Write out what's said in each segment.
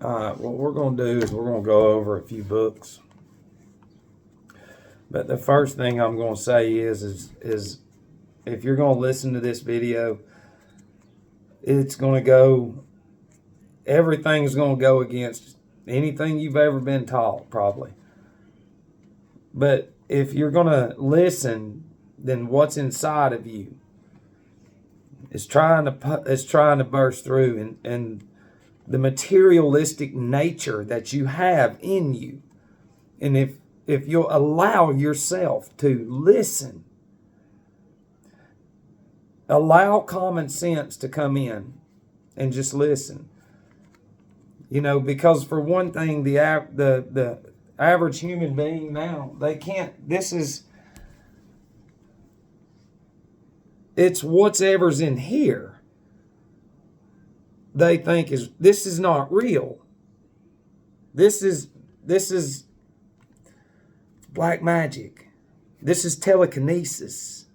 What we're going to do is we're going to go over a few books. But the first thing I'm going to say is if you're going to listen to this video, it's going to go, everything's going to go against anything you've ever been taught, probably. But if you're going to listen, then what's inside of you is trying to burst through, and the materialistic nature that you have in you. And if you'll allow yourself to listen, allow common sense to come in and just listen. You know, because for one thing, the average human being now, they can't, it's whatever's in here. They think this is not real. This is black magic. This is telekinesis.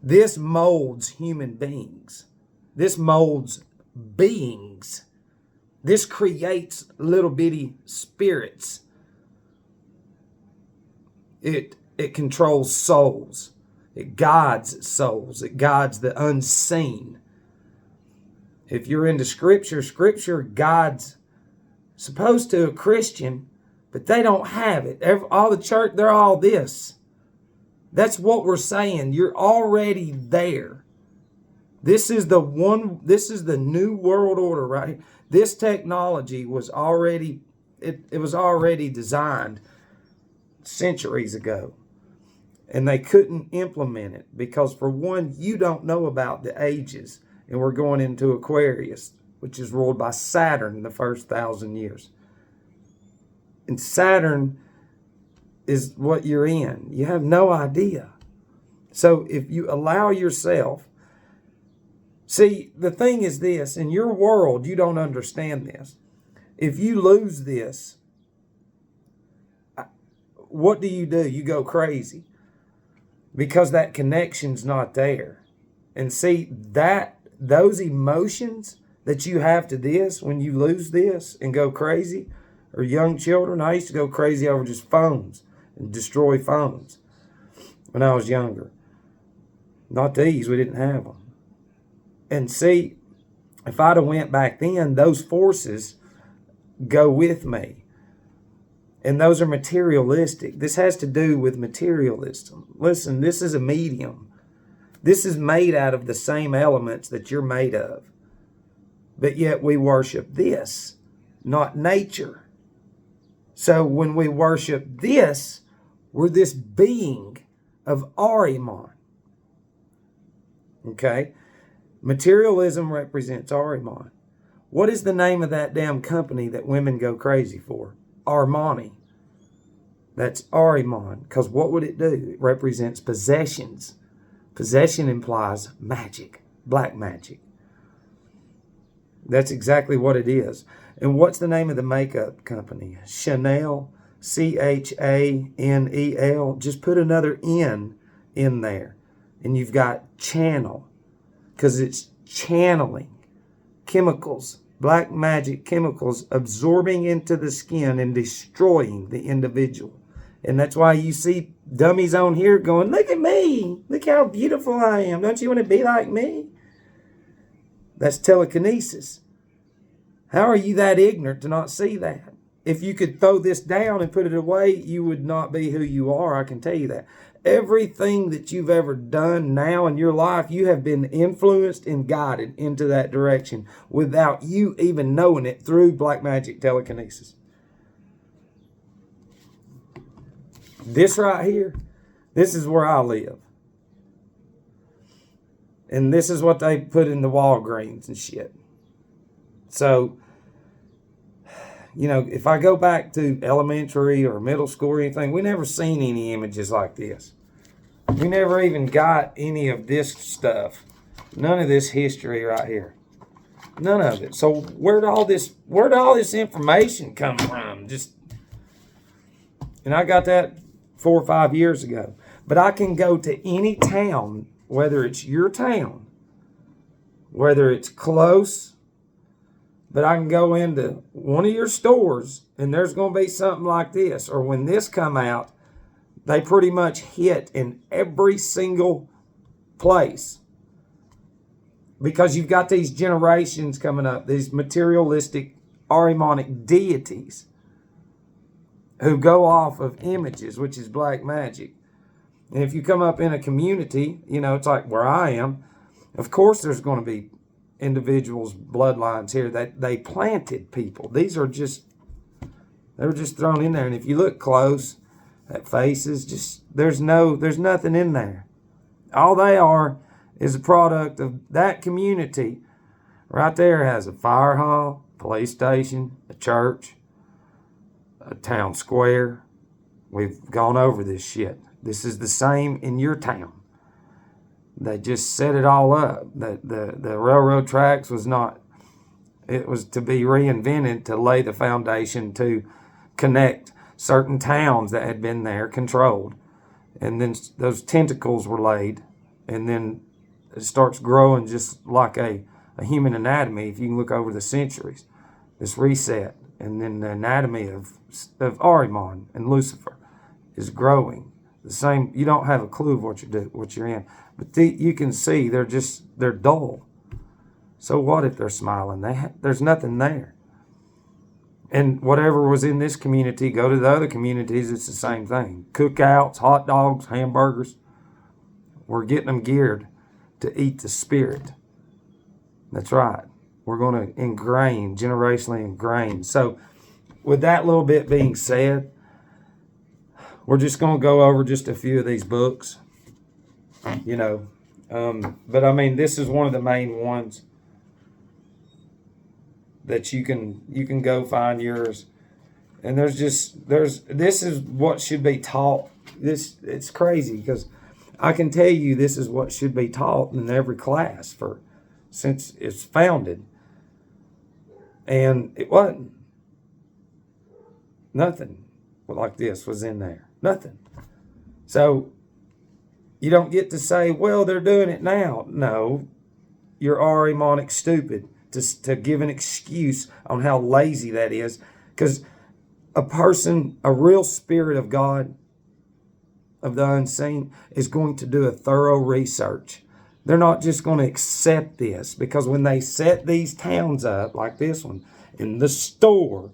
This molds human beings. This molds beings. This creates little bitty spirits. It controls souls. It guides souls. It guides the unseen. If you're into Scripture guides, supposed to a Christian, but they don't have it. All the church, they're all this. That's what we're saying. You're already there. This is the new world order right here. This technology was already, it was already designed centuries ago. And they couldn't implement it because, for one, you don't know about the ages. And we're going into Aquarius, which is ruled by Saturn in the first 1,000 years. And Saturn is what you're in. You have no idea. So if you allow yourself, see, the thing is this, in your world, you don't understand this. If you lose this, what do? You go crazy because that connection's not there. And see, those emotions that you have to this, when you lose this and go crazy, or young children, I used to go crazy over just phones and destroy phones when I was younger. Not these, we didn't have them. And see, if I'd have went back then, those forces go with me. And those are materialistic. This has to do with materialism. Listen, this is a medium. This is made out of the same elements that you're made of. But yet we worship this, not nature. So when we worship this, we're this being of Ahriman. Okay? Materialism represents Ahriman. What is the name of that damn company that women go crazy for? Armani. That's Ahriman. Because what would it do? It represents possessions. Possession implies magic, black magic. That's exactly what it is. And what's the name of the makeup company? Chanel, Chanel. Just put another N in there. And you've got channel. Because it's channeling chemicals, black magic chemicals absorbing into the skin and destroying the individual. And that's why you see dummies on here going, look at me. Look how beautiful I am. Don't you want to be like me? That's telekinesis. How are you that ignorant to not see that? If you could throw this down and put it away, you would not be who you are. I can tell you that. Everything that you've ever done now in your life, you have been influenced and guided into that direction without you even knowing it through black magic telekinesis. This right here, this is where I live. And this is what they put in the Walgreens and shit. So, you know, if I go back to elementary or middle school or anything, we never seen any images like this. We never even got any of this stuff. None of this history right here. None of it. So where'd all this information come from? And I got that 4 or 5 years ago. But I can go to any town, whether it's your town, whether it's close, but I can go into one of your stores and there's going to be something like this, or when this come out, they pretty much hit in every single place. Because you've got these generations coming up, these materialistic, Ahrimanic deities who go off of images, which is black magic. And if you come up in a community, it's like where I am, of course there's going to be individuals' bloodlines here that they planted people. They were just thrown in there. And if you look close at faces, there's nothing in there. All they are is a product of that community. Right there has a fire hall, police station, a church, a town square. We've gone over this shit. This is the same in your town. They just set it all up. The railroad tracks was not, it was to be reinvented to lay the foundation to connect certain towns that had been there controlled. And then those tentacles were laid, and then it starts growing just like a human anatomy. If you can look over the centuries, this reset, and then the anatomy of Ahriman and Lucifer is growing. The same. You don't have a clue of what you're in, but you can see they're dull. So what if they're smiling? There's nothing there. And whatever was in this community, go to the other communities, it's the same thing. Cookouts, hot dogs, hamburgers. We're getting them geared to eat the spirit. That's right. We're going to generationally ingrain. So with that little bit being said, we're just going to go over just a few of these books, but I mean, this is one of the main ones that you can go find yours. And this is what should be taught. It's crazy because I can tell you this is what should be taught in every class since it's founded. And it wasn't. Nothing like this was in there. Nothing. So you don't get to say, well, they're doing it now. No, you're Ahrimanic stupid to give an excuse on how lazy that is. Because a real spirit of God, of the unseen, is going to do a thorough research. They're not just going to accept this, because when they set these towns up, like this one, in the store,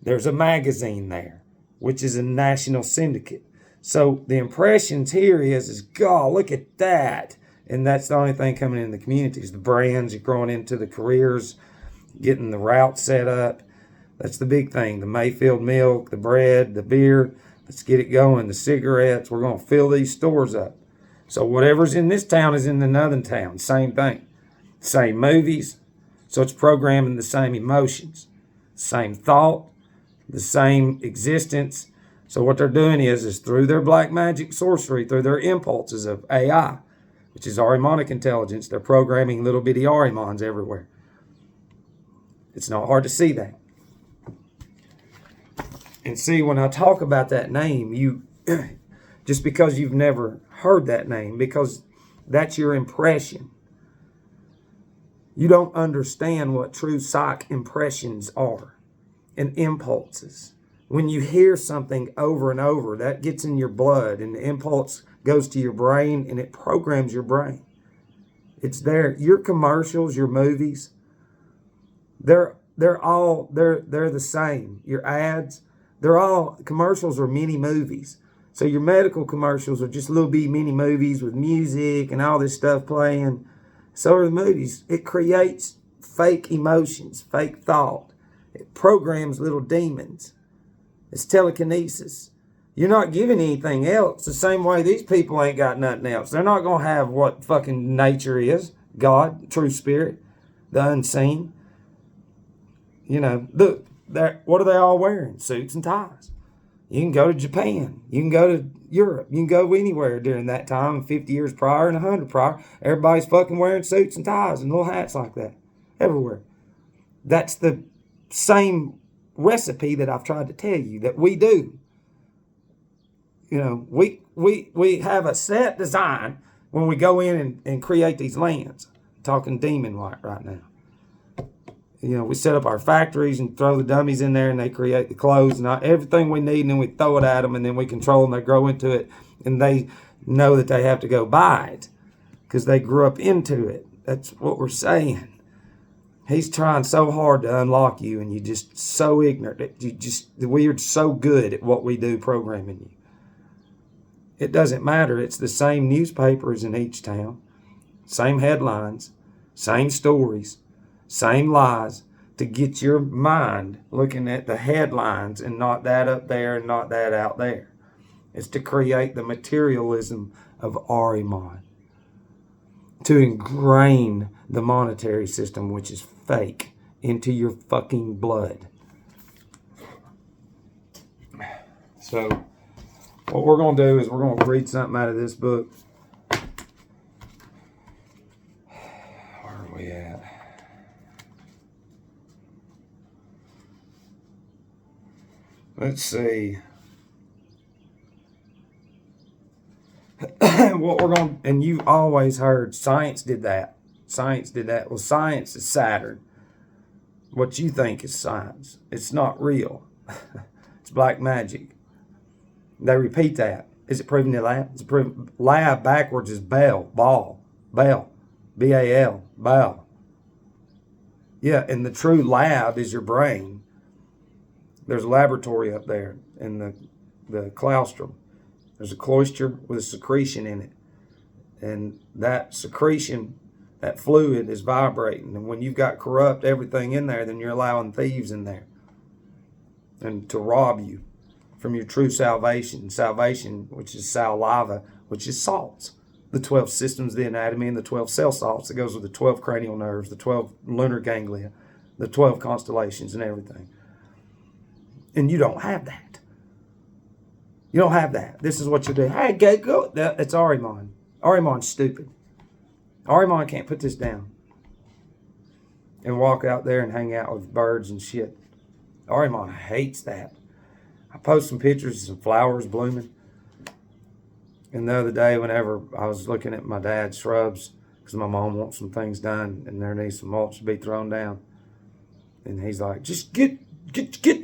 there's a magazine there, which is a national syndicate. So the impressions here is God, look at that. And that's the only thing coming in the communities. The brands, you're growing into the careers, getting the route set up. That's the big thing. The Mayfield milk, the bread, the beer. Let's get it going. The cigarettes. We're going to fill these stores up. So whatever's in this town is in another town. Same thing. Same movies. So it's programming the same emotions. Same thought. The same existence. So what they're doing is through their black magic sorcery, through their impulses of AI, which is Ahrimanic intelligence, they're programming little bitty Ahrimans everywhere. It's not hard to see that. And see, when I talk about that name, you just because you've never heard that name, because that's your impression. You don't understand what true psych impressions are and impulses. When you hear something over and over, that gets in your blood, and the impulse goes to your brain, and it programs your brain. It's there. Your commercials, your movies, they're the same. Your ads, commercials are mini movies. So your medical commercials are just little bitty mini movies with music and all this stuff playing. So are the movies. It creates fake emotions, fake thought. It programs little demons. It's telekinesis. You're not giving anything else. The same way these people ain't got nothing else. They're not going to have what fucking nature is. God, true spirit, the unseen. Look, what are they all wearing? Suits and ties. You can go to Japan. You can go to Europe. You can go anywhere during that time, 50 years prior and 100 prior. Everybody's fucking wearing suits and ties and little hats like that. Everywhere. That's the same recipe that I've tried to tell you that we do. We have a set design when we go in and create these lands. I'm talking demon right now. we set up our factories and throw the dummies in there and they create the clothes and everything we need, and then we throw it at them and then we control them. They grow into it and they know that they have to go buy it because they grew up into it. That's what we're saying. He's trying so hard to unlock you, and you're just so ignorant. We're so good at what we do programming you. It doesn't matter. It's the same newspapers in each town, same headlines, same stories, same lies to get your mind looking at the headlines and not that up there and not that out there. It's to create the materialism of Ahriman, to ingrain the monetary system, which is fake, into your fucking blood. So, what we're going to do is we're going to read something out of this book. Where are we at? Let's see. What we're going to, and you've always heard science did that. Science did that. Well, science is Saturn. What you think is science. It's not real. It's black magic. They repeat that. Is it proven in lab? It's proven. Lab backwards is Bell. Ball. Bell. B-A-L. Bell. Yeah, and the true lab is your brain. There's a laboratory up there in the claustrum. There's a cloister with a secretion in it. And that secretion, that fluid is vibrating. And when you've got corrupt everything in there, then you're allowing thieves in there. And to rob you from your true salvation. Salvation, which is saliva, which is salts. The 12 systems of the anatomy and the 12 cell salts that goes with the 12 cranial nerves, the 12 lunar ganglia, the 12 constellations and everything. And you don't have that. You don't have that. This is what you do. Hey, go. It's Ahriman. Ahriman's stupid. Ahriman can't put this down and walk out there and hang out with birds and shit. Ahriman hates that. I post some pictures of some flowers blooming. And the other day, whenever I was looking at my dad's shrubs, because my mom wants some things done and there needs some mulch to be thrown down. And he's like, just get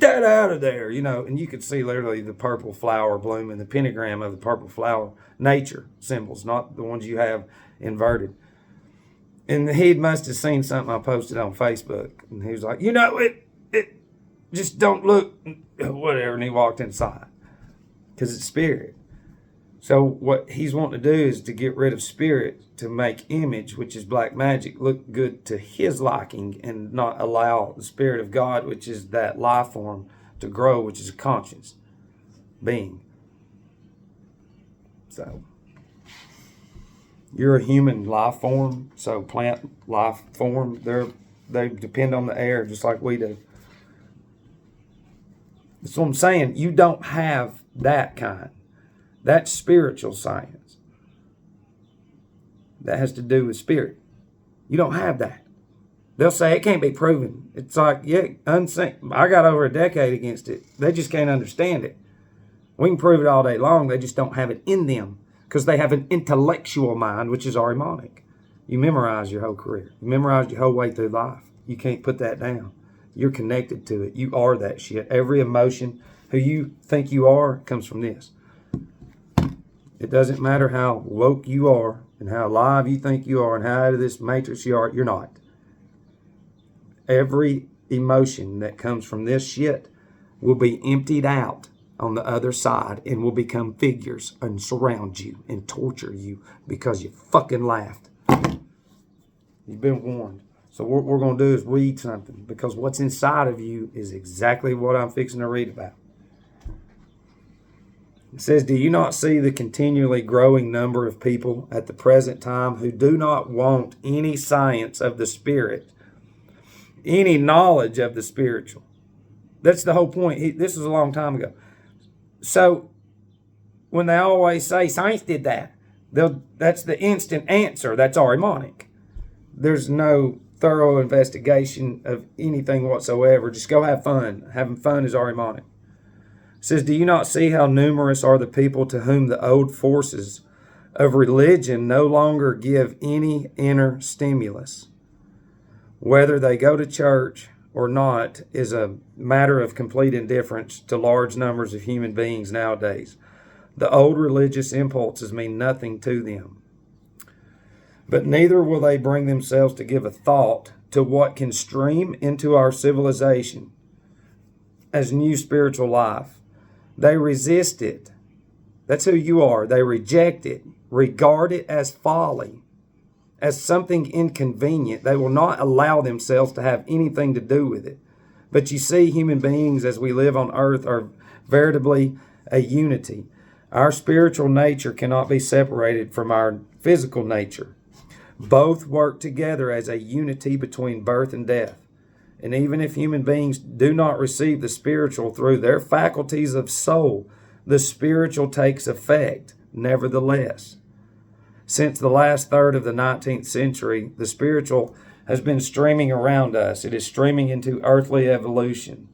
that out of there, and you could see literally the purple flower blooming, the pentagram of the purple flower, nature symbols, not the ones you have inverted. And he must have seen something I posted on Facebook, and he was like, it just don't look, whatever, and he walked inside, because it's spirit. So what he's wanting to do is to get rid of spirit to make image, which is black magic, look good to his liking and not allow the spirit of God, which is that life form, to grow, which is a conscious being. So you're a human life form, so plant life form, they depend on the air just like we do. That's what I'm saying. You don't have that kind. That's spiritual science. That has to do with spirit. You don't have that. They'll say it can't be proven. It's like, yeah, unseen. I got over a decade against it. They just can't understand it. We can prove it all day long. They just don't have it in them because they have an intellectual mind, which is Ahrimanic. You memorize your whole career. You memorize your whole way through life. You can't put that down. You're connected to it. You are that shit. Every emotion, who you think you are, comes from this. It doesn't matter how woke you are and how alive you think you are and how out of this matrix you are, you're not. Every emotion that comes from this shit will be emptied out on the other side and will become figures and surround you and torture you because you fucking laughed. You've been warned. So what we're going to do is read something, because what's inside of you is exactly what I'm fixing to read about. It says, do you not see the continually growing number of people at the present time who do not want any science of the spirit, any knowledge of the spiritual? That's the whole point. This was a long time ago. So when they always say science did that, that's the instant answer. That's Ahrimanic. There's no thorough investigation of anything whatsoever. Just go have fun. Having fun is Ahrimanic. It says, do you not see how numerous are the people to whom the old forces of religion no longer give any inner stimulus? Whether they go to church or not is a matter of complete indifference to large numbers of human beings nowadays. The old religious impulses mean nothing to them. But neither will they bring themselves to give a thought to what can stream into our civilization as new spiritual life. They resist it. That's who you are. They reject it, regard it as folly, as something inconvenient. They will not allow themselves to have anything to do with it. But you see, human beings as we live on earth are veritably a unity. Our spiritual nature cannot be separated from our physical nature. Both work together as a unity between birth and death. And even if human beings do not receive the spiritual through their faculties of soul, the spiritual takes effect nevertheless. Since the last third of the 19th century, the spiritual has been streaming around us. It is streaming into earthly evolution.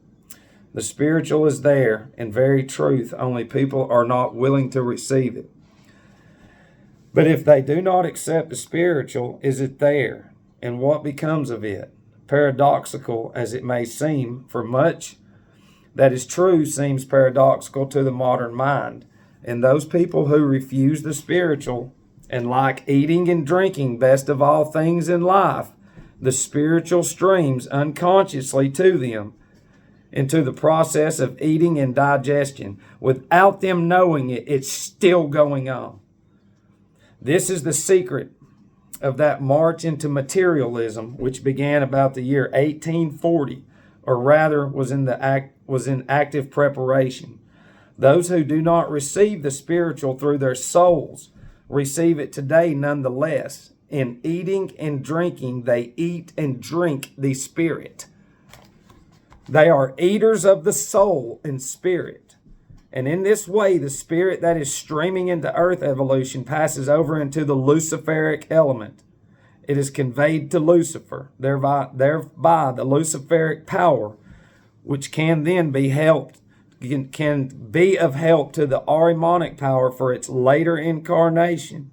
The spiritual is there in very truth, only people are not willing to receive it. But if they do not accept the spiritual, is it there? And what becomes of it? Paradoxical as it may seem, for much that is true seems paradoxical to the modern mind. And those people who refuse the spiritual and like eating and drinking best of all things in life, the spiritual streams unconsciously to them into the process of eating and digestion. Without them knowing it, it's still going on. This is the secret of that march into materialism, which began about the year 1840, or rather was in active preparation. Those who do not receive the spiritual through their souls receive it today nonetheless. In eating and drinking, they eat and drink the spirit. They are eaters of the soul and spirit. And in this way, the spirit that is streaming into earth evolution passes over into the Luciferic element. It is conveyed to Lucifer, thereby the Luciferic power, which can then be can be of help to the Ahrimanic power for its later incarnation,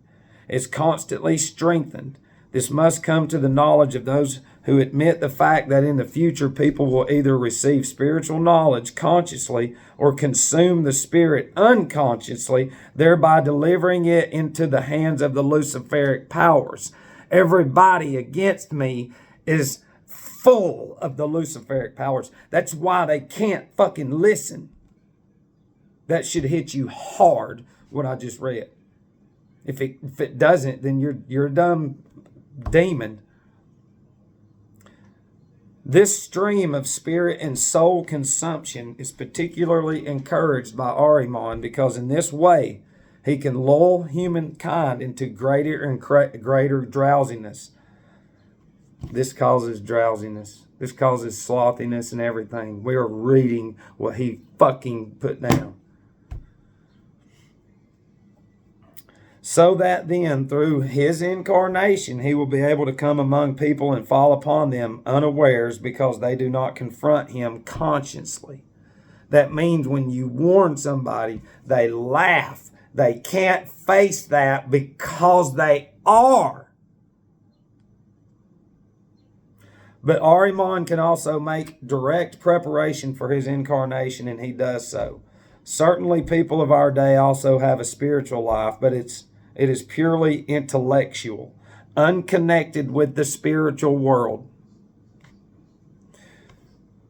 is constantly strengthened. This must come to the knowledge of those who admit the fact that in the future people will either receive spiritual knowledge consciously or consume the spirit unconsciously, thereby delivering it into the hands of the Luciferic powers. Everybody against me is full of the Luciferic powers. That's why they can't fucking listen. That should hit you hard, what I just read. If it doesn't, then you're a dumb demon. This stream of spirit and soul consumption is particularly encouraged by Ahriman because in this way he can lull humankind into greater and greater drowsiness. This causes drowsiness. This causes slothiness and everything. We are reading what he fucking put down. So that then, through his incarnation, he will be able to come among people and fall upon them unawares because they do not confront him consciously. That means when you warn somebody, they laugh. They can't face that because they are. But Ahriman can also make direct preparation for his incarnation, and he does so. Certainly people of our day also have a spiritual life, but it is purely intellectual, unconnected with the spiritual world.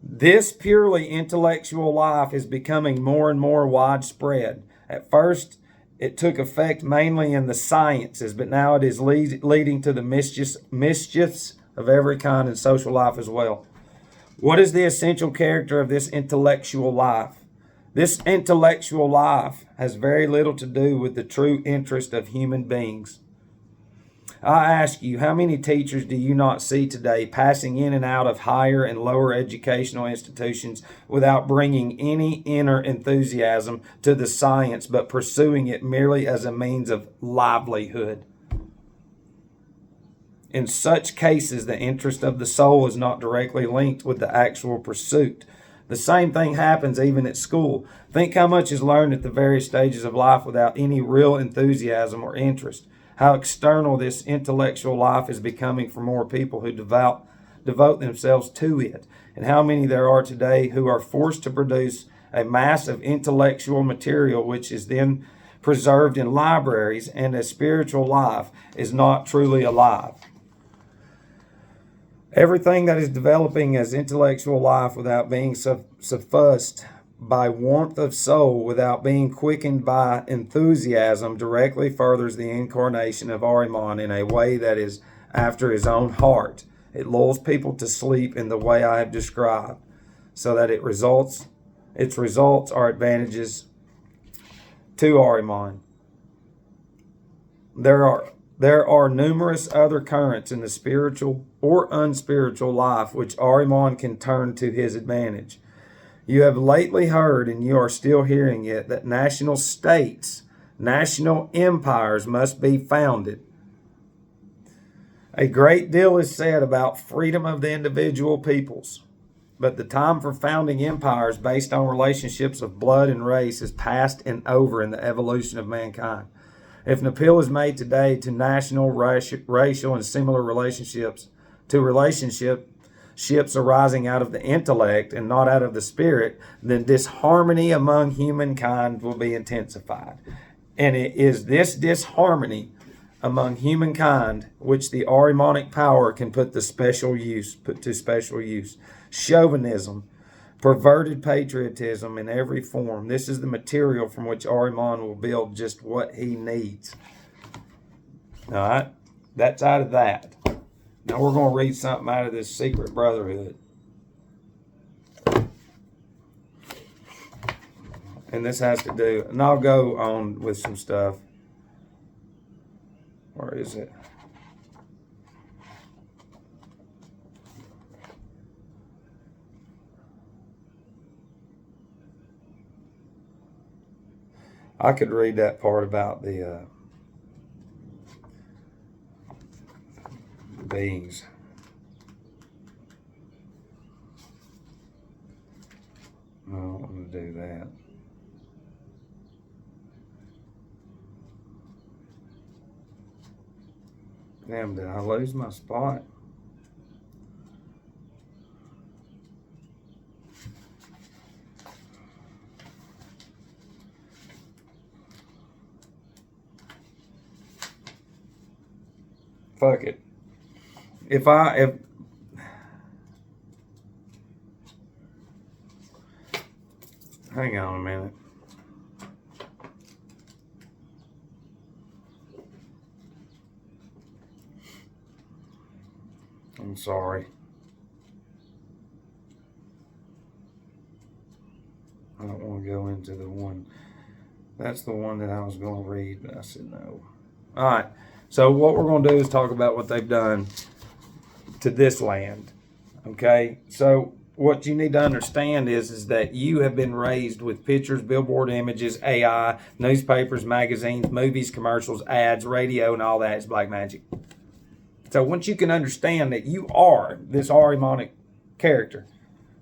This purely intellectual life is becoming more and more widespread. At first, it took effect mainly in the sciences, but now it is leading to the mischiefs of every kind in social life as well. What is the essential character of this intellectual life? This intellectual life has very little to do with the true interest of human beings. I ask you, how many teachers do you not see today passing in and out of higher and lower educational institutions without bringing any inner enthusiasm to the science, but pursuing it merely as a means of livelihood? In such cases, the interest of the soul is not directly linked with the actual pursuit. The same thing happens even at school. Think how much is learned at the various stages of life without any real enthusiasm or interest. How external this intellectual life is becoming for more people who devote themselves to it, and how many there are today who are forced to produce a mass of intellectual material which is then preserved in libraries, and a spiritual life is not truly alive. Everything that is developing as intellectual life without being suffused by warmth of soul, without being quickened by enthusiasm, directly furthers the incarnation of Ahriman in a way that is after his own heart. It lulls people to sleep in the way I have described, so that its results are advantages to Ahriman. There are numerous other currents in the spiritual or unspiritual life which Ahriman can turn to his advantage. You have lately heard, and you are still hearing it, that national states, national empires must be founded. A great deal is said about freedom of the individual peoples, but the time for founding empires based on relationships of blood and race is past and over in the evolution of mankind. If an appeal is made today to national, racial, and similar relationships, to relationships arising out of the intellect and not out of the spirit, then disharmony among humankind will be intensified. And it is this disharmony among humankind which the Ahrimanic power can put to special use. Chauvinism, perverted patriotism in every form. This is the material from which Ahriman will build just what he needs. All right, that's out of that. Now we're going to read something out of this Secret Brotherhood. And this has to do, and I'll go on with some stuff. Where is it? I could read that part about the beings. I don't want to do that. Damn, did I lose my spot? Fuck it. If hang on a minute. I'm sorry. I don't want to go into the one. That's the one that I was going to read, but I said no. All right. So what we're going to do is talk about what they've done to this land. Okay? So what you need to understand is that you have been raised with pictures, billboard images, AI, newspapers, magazines, movies, commercials, ads, radio, and all that is black magic. So once you can understand that you are this Ahrimanic character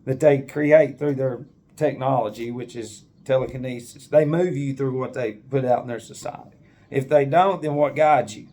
that they create through their technology, which is telekinesis, they move you through what they put out in their society. If they don't, then what guides you?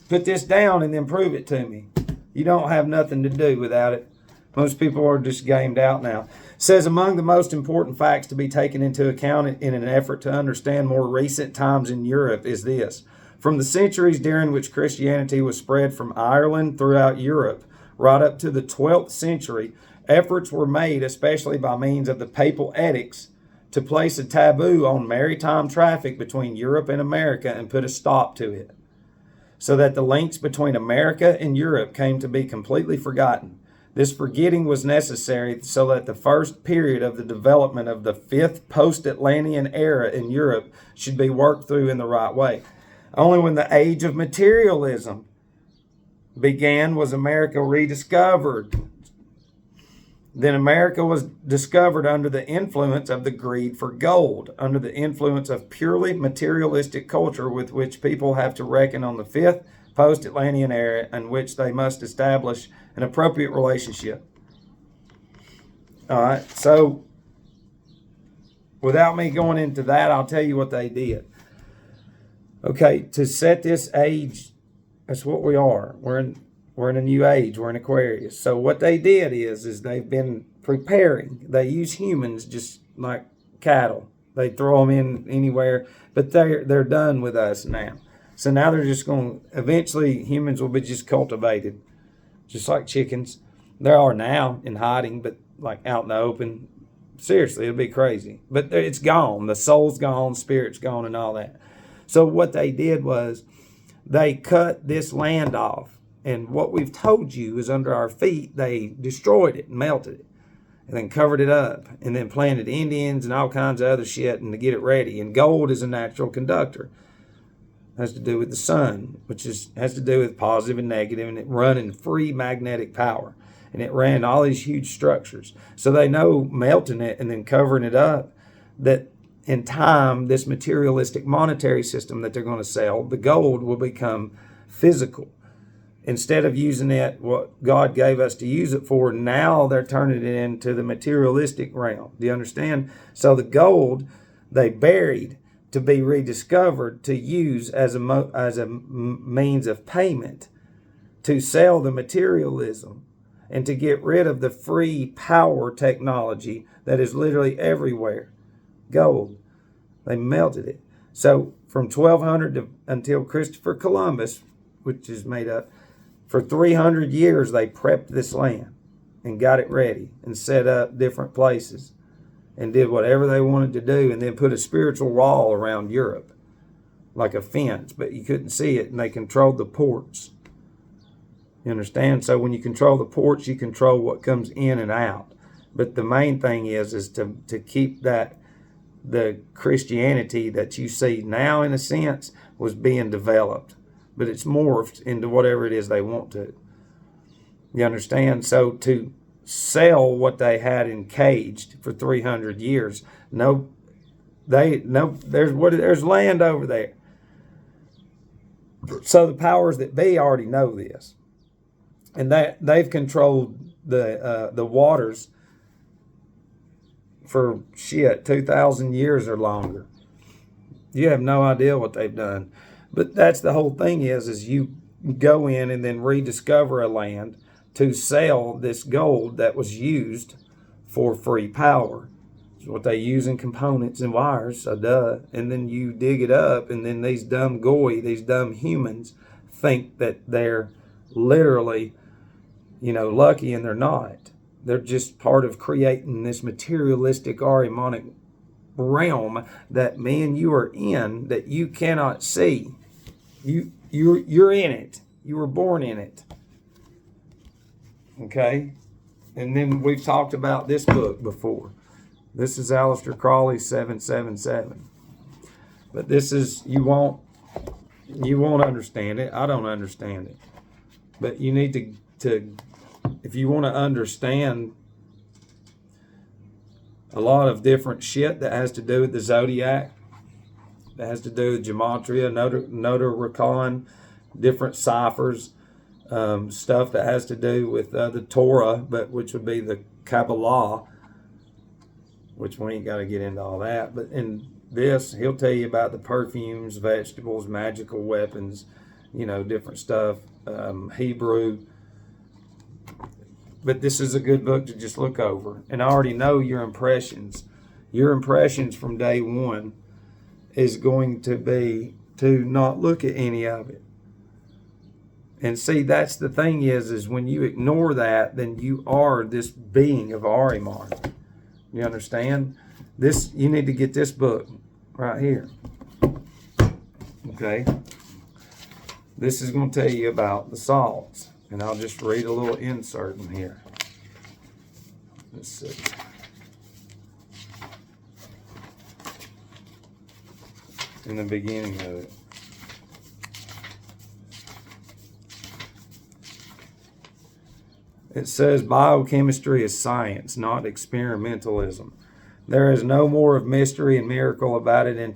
Put this down and then prove it to me. You don't have nothing to do without it. Most people are just gamed out now. It says, among the most important facts to be taken into account in an effort to understand more recent times in Europe is this. From the centuries during which Christianity was spread from Ireland throughout Europe, right up to the 12th century, efforts were made, especially by means of the papal edicts, to place a taboo on maritime traffic between Europe and America and put a stop to it, so that the links between America and Europe came to be completely forgotten. This forgetting was necessary so that the first period of the development of the fifth post-Atlantean era in Europe should be worked through in the right way. Only when the age of materialism began was America rediscovered. Then America was discovered under the influence of the greed for gold, under the influence of purely materialistic culture with which people have to reckon on the fifth post-Atlantean era, in which they must establish an appropriate relationship. All right, so without me going into that, I'll tell you what they did. Okay, to set this age, that's what we are. We're We're in a new age. We're in Aquarius. So what they did is they've been preparing. They use humans just like cattle. They throw them in anywhere, but they're done with us now. So now they're just going to, eventually humans will be just cultivated, just like chickens. They are now in hiding, but like out in the open. Seriously, it'll be crazy. But it's gone. The soul's gone, spirit's gone, and all that. So what they did was they cut this land off. And what we've told you is under our feet, they destroyed it and melted it. And then covered it up. And then planted Indians and all kinds of other shit and to get it ready. And gold is a natural conductor. It has to do with the sun, which has to do with positive and negative, and it running free magnetic power. And it ran all these huge structures. So they know melting it and then covering it up, that in time, this materialistic monetary system that they're going to sell, the gold will become physical. Instead of using it, what God gave us to use it for, now they're turning it into the materialistic realm. Do you understand? So the gold they buried to be rediscovered to use as a means of payment, to sell the materialism, and to get rid of the free power technology that is literally everywhere. Gold. They melted it. So from 1200 until Christopher Columbus, which is made up, for 300 years they prepped this land and got it ready and set up different places and did whatever they wanted to do, and then put a spiritual wall around Europe like a fence, but you couldn't see it, and they controlled the ports. You understand? So when you control the ports, you control what comes in and out. But the main thing is to keep that, the Christianity that you see now, in a sense, was being developed. But it's morphed into whatever it is they want to. You understand? So to sell what they had encaged for 300 years, there's land over there. So the powers that be already know this. And that they've controlled the waters for 2,000 years or longer. You have no idea what they've done. But that's the whole thing is you go in and then rediscover a land to sell this gold that was used for free power. It's what they use in components and wires, so duh. And then you dig it up, and then these dumb humans think that they're literally, lucky, and they're not. They're just part of creating this materialistic Ahrimanic realm that me and you are in, that you cannot see. You're in it. You were born in it. Okay? And then we've talked about this book before. This is Aleister Crowley 777. But this is, you won't understand it. I don't understand it. But you need to if you want to understand a lot of different shit that has to do with the zodiac, that has to do with gematria, Notarikon, different ciphers, stuff that has to do with the Torah, which would be the Kabbalah, which we ain't got to get into all that. But in this, he'll tell you about the perfumes, vegetables, magical weapons, different stuff, Hebrew. But this is a good book to just look over. And I already know your impressions. Your impressions from day one is going to be to not look at any of it. And see, that's the thing is when you ignore that, then you are this being of Ahriman. You understand? You need to get this book right here. Okay? This is going to tell you about the salts. And I'll just read a little insert in here. Let's see. In the beginning of it. It says biochemistry is science, not experimentalism. There is no more of mystery and miracle about it than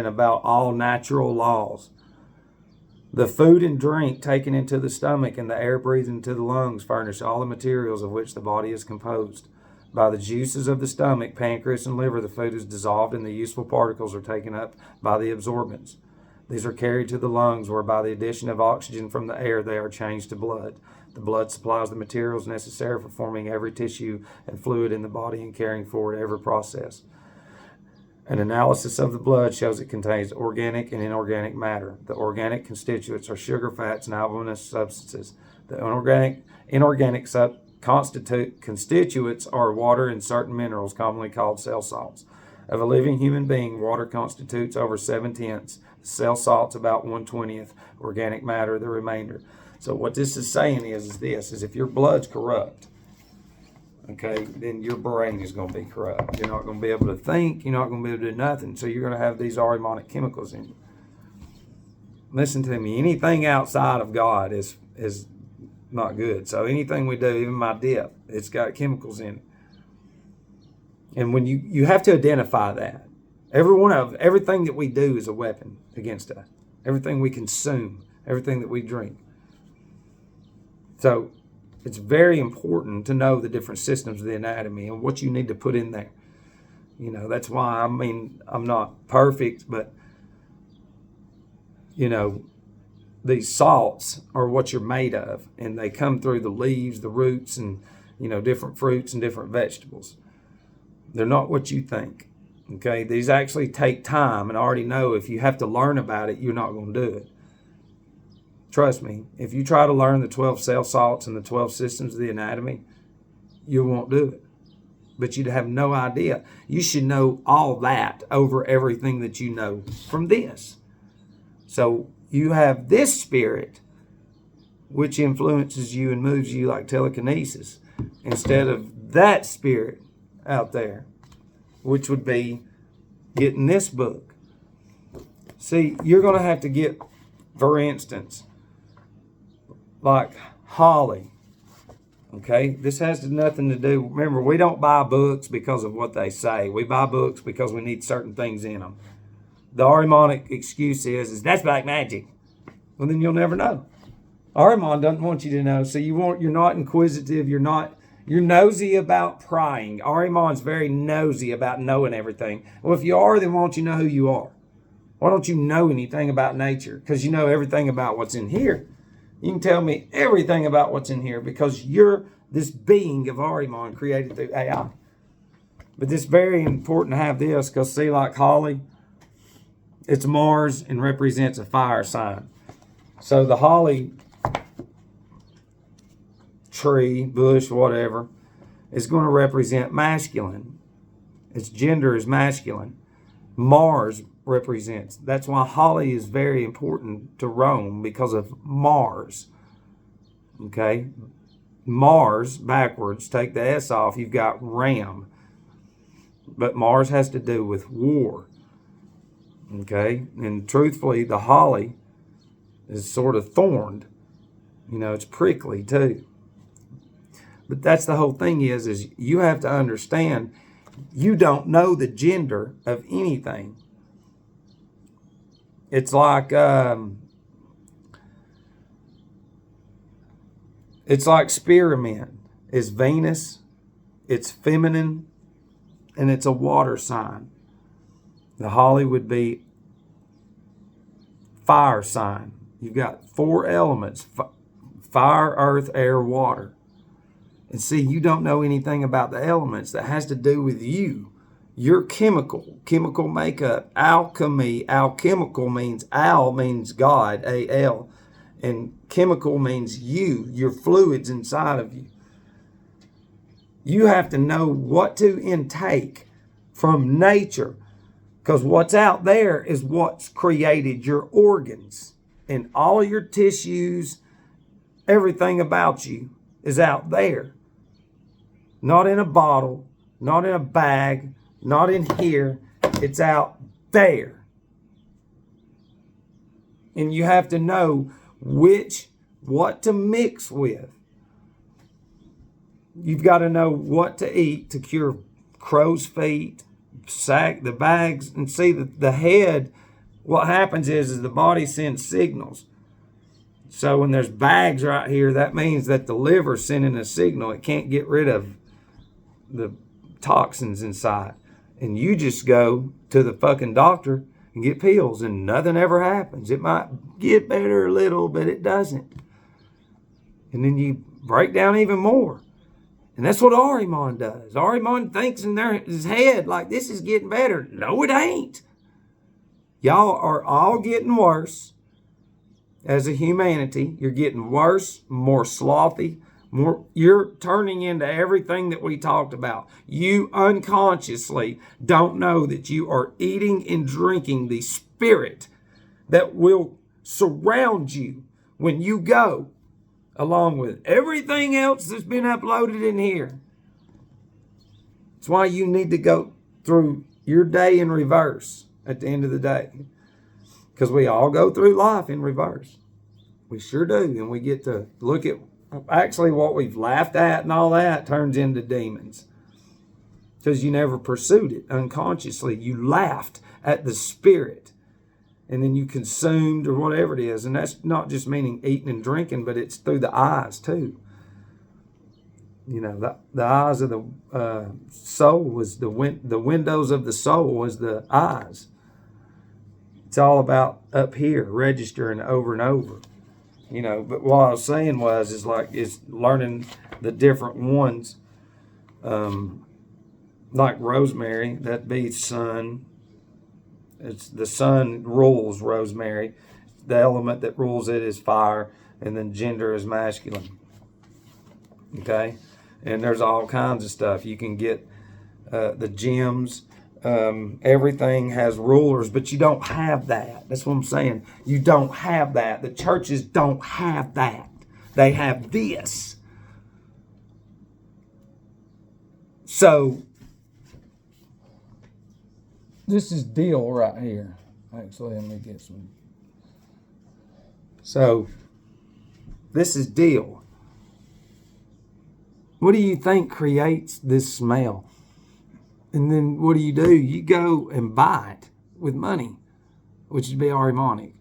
about all natural laws. The food and drink taken into the stomach and the air breathed into the lungs furnish all the materials of which the body is composed. By the juices of the stomach, pancreas, and liver, the food is dissolved and the useful particles are taken up by the absorbents. These are carried to the lungs, where by the addition of oxygen from the air, they are changed to blood. The blood supplies the materials necessary for forming every tissue and fluid in the body and carrying forward every process. An analysis of the blood shows it contains organic and inorganic matter. The organic constituents are sugar, fats, and albuminous substances. The inorganic constituents are water and certain minerals, commonly called cell salts. Of a living human being, water constitutes over 7/10, cell salts about 1/20, organic matter the remainder. So what this is saying is if your blood's corrupt, okay, then your brain is going to be corrupt. You're not going to be able to think. You're not going to be able to do nothing. So you're going to have these aromatic chemicals in you. Listen to me. Anything outside of God is not good. So anything we do, even my dip, it's got chemicals in it. And when you have to identify that. Everything that we do is a weapon against us. Everything we consume, everything that we drink. So it's very important to know the different systems of the anatomy and what you need to put in there. That's why, I'm not perfect, but, these salts are what you're made of, and they come through the leaves, the roots, and, different fruits and different vegetables. They're not what you think, okay? These actually take time, and I already know if you have to learn about it, you're not going to do it. Trust me, if you try to learn the 12 cell salts and the 12 systems of the anatomy, you won't do it. But you'd have no idea. You should know all that over everything that you know from this. So you have this spirit, which influences you and moves you like telekinesis, instead of that spirit out there, which would be getting this book. See, you're going to have to get, for instance, like holly. Okay, this has nothing to do. Remember, we don't buy books because of what they say. We buy books because we need certain things in them. The Ahrimanic excuse is that's black magic. Well, then you'll never know. Ahriman doesn't want you to know, so you're not inquisitive. You're nosy about prying. Ahriman's very nosy about knowing everything. Well, if you are, then why don't you know who you are? Why don't you know anything about nature? Because you know everything about what's in here. You can tell me everything about what's in here because you're this being of Ahriman created through AI. But it's very important to have this because, see, like holly, it's Mars and represents a fire sign. So the holly tree, bush, whatever, is going to represent masculine. Its gender is masculine. Mars represents. That's why holly is very important to Rome, because of Mars. Okay? Mars, backwards, take the S off, you've got ram. But Mars has to do with war. Okay? And truthfully, the holly is sort of thorned. It's prickly too. But that's the whole thing is you have to understand you don't know the gender of anything. It's like spearmint is Venus, it's feminine, and it's a water sign. The holly would be fire sign. You've got 4 elements: fire, earth, air, water. And see, you don't know anything about the elements. That has to do with you. Your chemical makeup, alchemy, alchemical means, al means God, A-L, and chemical means you, your fluids inside of you. You have to know what to intake from nature, because what's out there is what's created your organs, and all of your tissues, everything about you is out there. Not in a bottle, not in a bag, not in here. It's out there. And you have to know what to mix with. You've got to know what to eat to cure crow's feet, the bags, and see the head. What happens is the body sends signals. So when there's bags right here, that means that the liver's sending a signal. It can't get rid of the toxins inside. And you just go to the fucking doctor and get pills, and nothing ever happens. It might get better a little, but it doesn't. And then you break down even more. And that's what Ahriman does. Ahriman thinks in his head, like, this is getting better. No, it ain't. Y'all are all getting worse as a humanity. You're getting worse, more slothy, you're turning into everything that we talked about. You unconsciously don't know that you are eating and drinking the spirit that will surround you when you go, along with everything else that's been uploaded in here. That's why you need to go through your day in reverse at the end of the day. Because we all go through life in reverse. We sure do. And we get to look at actually what we've laughed at and all that turns into demons. Because you never pursued it unconsciously. You laughed at the spirit. And then you consumed or whatever it is. And that's not just meaning eating and drinking, but it's through the eyes too. You know, the eyes of the soul was the windows of the soul was the eyes. It's all about up here, registering over and over. You know, but what I was saying is learning the different ones. Like rosemary, that'd be sun. It's the sun rules rosemary. The element that rules it is fire, and then gender is masculine. Okay, and there's all kinds of stuff you can get. The gems, everything has rulers, but you don't have that. That's what I'm saying. You don't have that. The churches don't have that. They have this. So this is deal right here. Actually, let me get some. So this is deal. What do you think creates this smell? And then what do? You go and buy it with money, which would be Ahrimanic.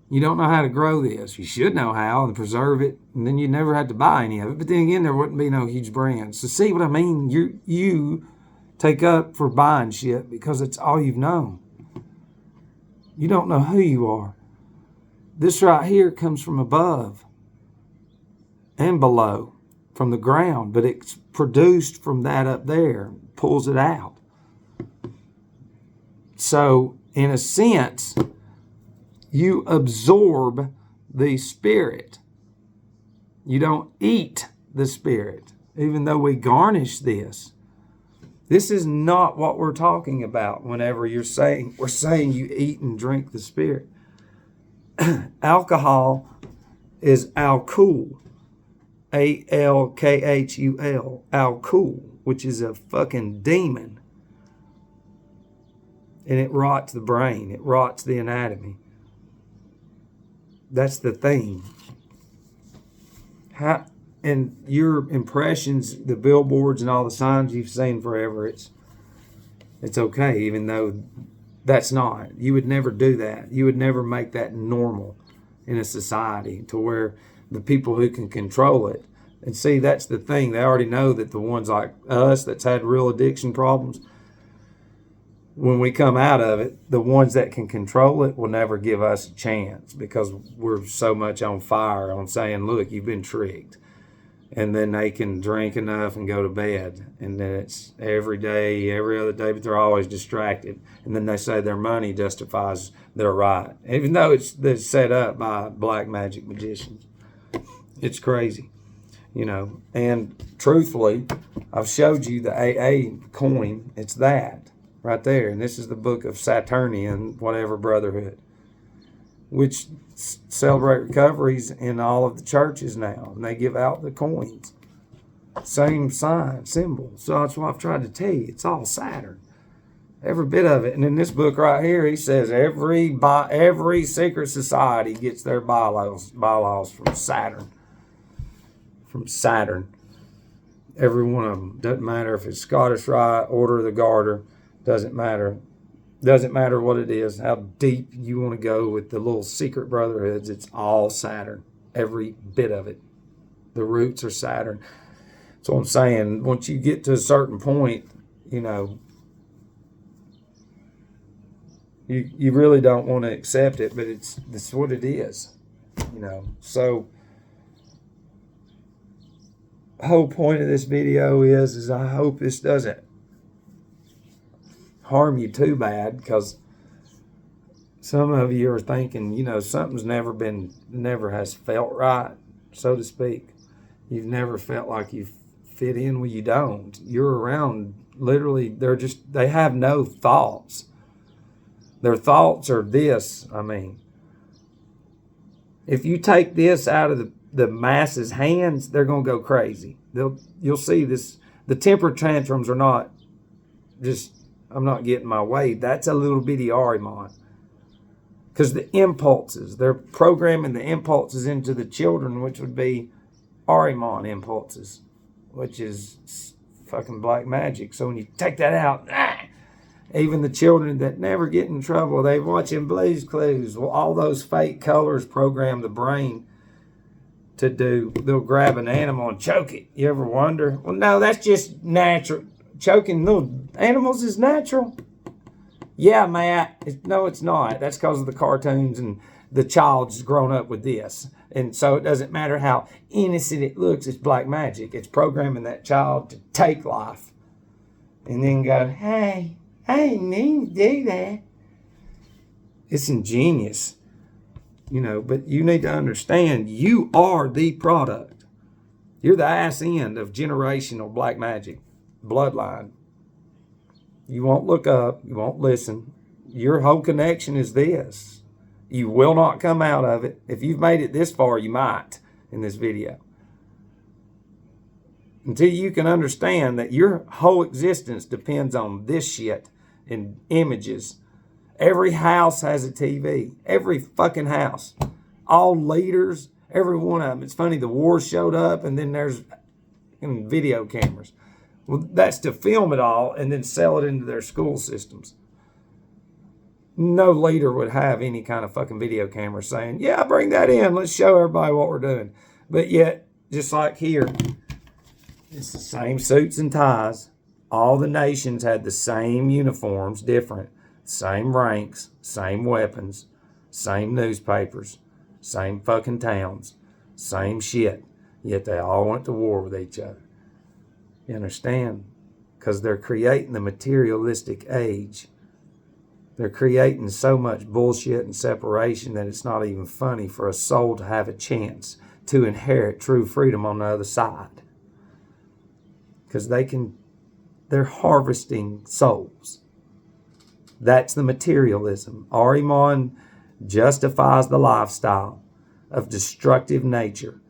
You don't know how to grow this. You should know how and preserve it, and then you'd never have to buy any of it. But then again, there wouldn't be no huge brands. So see what I mean? You take up for buying shit because it's all you've known. You don't know who you are. This right here comes from above and below, from the ground, but it's produced from that up there, pulls it out. So, in a sense, you absorb the spirit. You don't eat the spirit, even though we garnish this. This is not what we're talking about whenever we're saying you eat and drink the spirit. Alcohol is alcohol. A-L-K-H-U-L. Alcohol, which is a fucking demon. And it rots the brain. It rots the anatomy. That's the thing. And your impressions, the billboards and all the signs you've seen forever, it's okay, even though that's not. You would never do that. You would never make that normal in a society to where the people who can control it. And see, that's the thing. They already know that the ones like us that's had real addiction problems, when we come out of it, the ones that can control it will never give us a chance because we're so much on fire on saying, look, you've been tricked. And then they can drink enough and go to bed. And then it's every day, every other day, but they're always distracted. And then they say their money justifies their right, even though it's set up by black magic magicians. It's crazy, you know. And truthfully, I've showed you the AA coin. It's that right there. And this is the book of Saturnian, whatever brotherhood, which celebrate recoveries in all of the churches now. And they give out the coins. Same sign, symbol. So that's what I've tried to tell you. It's all Saturn. Every bit of it. And in this book right here, he says every secret society gets their bylaws from Saturn. From Saturn. Every one of them. Doesn't matter if it's Scottish Rite, Order of the Garter. Doesn't matter. Doesn't matter what it is, how deep you want to go with the little secret brotherhoods. It's all Saturn. Every bit of it. The roots are Saturn. That's what I'm saying. Once you get to a certain point, you know, You really don't want to accept it, but it's what it is, So the whole point of this video is I hope this doesn't harm you too bad, because some of you are thinking, something's never has felt right, so to speak. You've never felt like you fit in. Well, you don't. You're around, literally, they have no thoughts. Their thoughts are this. If you take this out of the masses' hands, they're going to go crazy. You'll see this. The temper tantrums are not just, I'm not getting my way. That's a little bitty Ahriman. Because the impulses, they're programming the impulses into the children, which would be Ahriman impulses, which is fucking black magic. So when you take that out, even the children that never get in trouble, they're watching Blue's Clues. Well, all those fake colors program the brain to do. They'll grab an animal and choke it. You ever wonder? Well, no, that's just natural. Choking little animals is natural. Yeah, Matt. No, it's not. That's because of the cartoons, and the child's grown up with this. And so it doesn't matter how innocent it looks. It's black magic. It's programming that child to take life. And then go, hey, I didn't mean to do that. It's ingenious. But you need to understand, you are the product. You're the ass end of generational black magic bloodline. You won't look up. You won't listen. Your whole connection is this. You will not come out of it. If you've made it this far, you might in this video. Until you can understand that your whole existence depends on this shit and images. Every house has a TV. Every fucking house. All leaders, every one of them. It's funny, the war showed up, and then there's video cameras. Well, that's to film it all and then sell it into their school systems. No leader would have any kind of fucking video camera saying, yeah, bring that in. Let's show everybody what we're doing. But yet, just like here, it's the same suits and ties. All the nations had the same uniforms, different. Same ranks, same weapons, same newspapers, same fucking towns, same shit. Yet they all went to war with each other. You understand? Because they're creating the materialistic age. They're creating so much bullshit and separation that it's not even funny for a soul to have a chance to inherit true freedom on the other side. Because they're harvesting souls. That's the materialism. Ahriman justifies the lifestyle of destructive nature.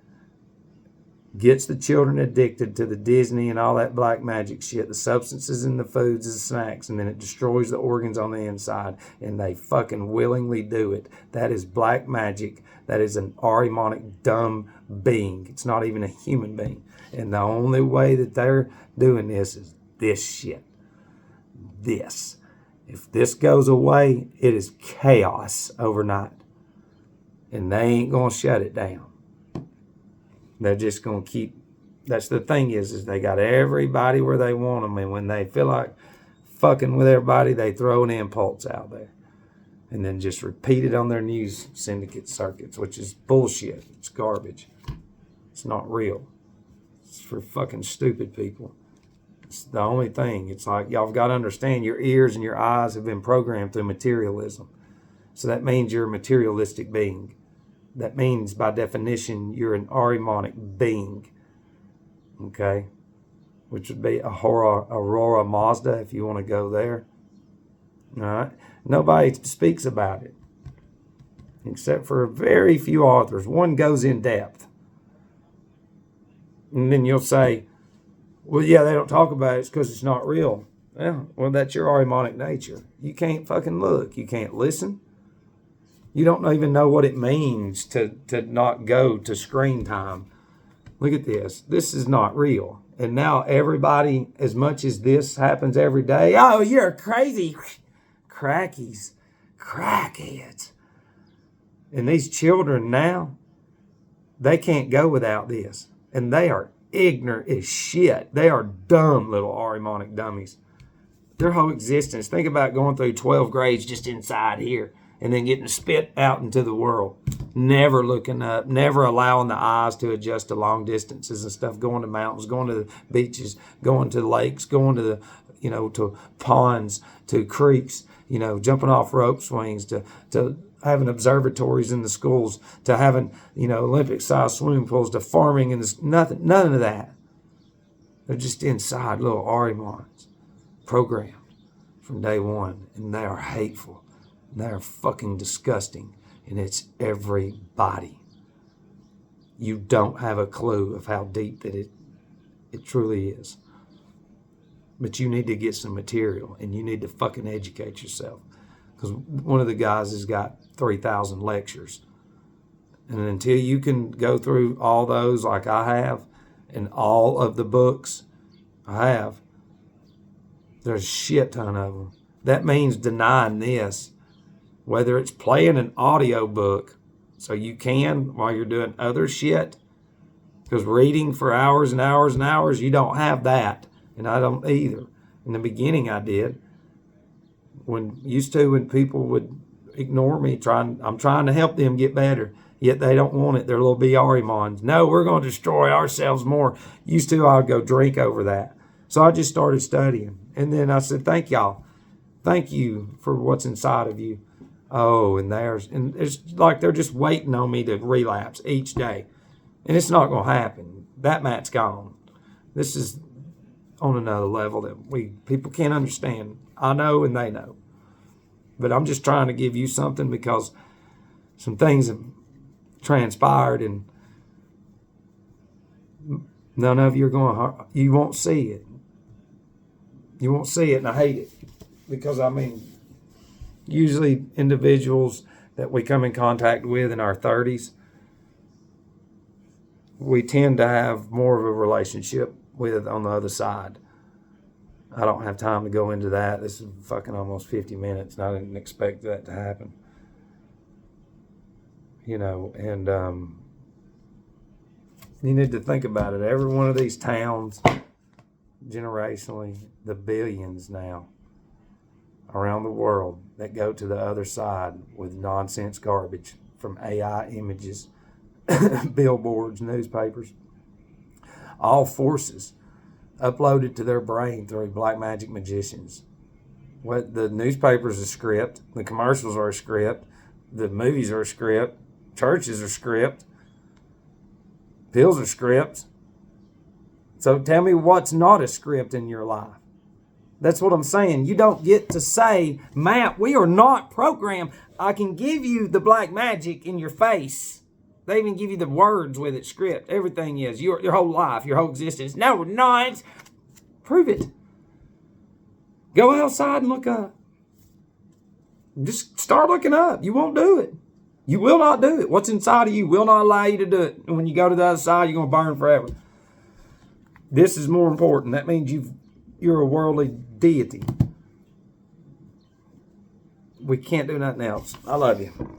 Gets the children addicted to the Disney and all that black magic shit, the substances in the foods and snacks, and then it destroys the organs on the inside, and they fucking willingly do it. That is black magic. That is an Ahrimanic dumb being. It's not even a human being. And the only way that they're doing this is this shit. This. If this goes away, it is chaos overnight. And they ain't going to shut it down. They're just going to keep, that's the thing is they got everybody where they want them. And when they feel like fucking with everybody, they throw an impulse out there. And then just repeat it on their news syndicate circuits, which is bullshit. It's garbage. It's not real. It's for fucking stupid people. It's the only thing. It's like, y'all have got to understand, your ears and your eyes have been programmed through materialism. So that means you're a materialistic being. That means, by definition, you're an Ahrimanic being. Okay? Which would be Aurora Mazda, if you want to go there. All right? Nobody speaks about it. Except for very few authors. One goes in depth. And then you'll say, well, yeah, they don't talk about it because it's not real. Yeah, well, that's your Ahrimanic nature. You can't fucking look. You can't listen. You don't even know what it means to not go to screen time. Look at this. This is not real. And now everybody, as much as this happens every day, oh, you're crazy. Crackies. Crackheads. And these children now, they can't go without this. And they are ignorant as shit. They are dumb little Ahrimanic dummies. Their whole existence. Think about going through 12 grades just inside here and then getting spit out into the world. Never looking up, never allowing the eyes to adjust to long distances and stuff, going to mountains, going to the beaches, going to lakes, going to the, to ponds, to creeks, jumping off rope swings, to having observatories in the schools, to having, Olympic-sized swimming pools, to farming, and none of that. They're just inside little Arimans, programmed from day one, and they are hateful, and they are fucking disgusting, and it's everybody. You don't have a clue of how deep that it truly is. But you need to get some material, and you need to fucking educate yourself. Because one of the guys has got 3,000 lectures. And until you can go through all those like I have, and all of the books I have, there's a shit ton of them. That means denying this, whether it's playing an audio book so you can while you're doing other shit, because reading for hours and hours and hours, you don't have that. And I don't either. In the beginning I did. When people would ignore me, I'm trying to help them get better, yet they don't want it. They're little Arimans. No, we're going to destroy ourselves more. Used to, I would go drink over that. So I just started studying. And then I said, thank y'all. Thank you for what's inside of you. Oh, and it's like they're just waiting on me to relapse each day. And it's not going to happen. That Matt's gone. This is on another level that people can't understand. I know and they know. But I'm just trying to give you something because some things have transpired and none of you you won't see it. You won't see it, and I hate it. Because, usually individuals that we come in contact with in our 30s, we tend to have more of a relationship with on the other side. I don't have time to go into that. This is fucking almost 50 minutes, and I didn't expect that to happen. And you need to think about it. Every one of these towns, generationally, the billions now around the world that go to the other side with nonsense garbage from AI images, billboards, newspapers, all forces uploaded to their brain through black magic magicians. What the newspapers are script, the commercials are a script, the movies are a script, churches are script, pills are scripts. So tell me what's not a script in your life. That's what I'm saying. You don't get to say, Matt, we are not programmed. I can give you the black magic in your face. They even give you the words with it, script. Everything is. Your whole life, your whole existence. No, we're not. Prove it. Go outside and look up. Just start looking up. You won't do it. You will not do it. What's inside of you will not allow you to do it. And when you go to the other side, you're going to burn forever. This is more important. That means you're a worldly deity. We can't do nothing else. I love you.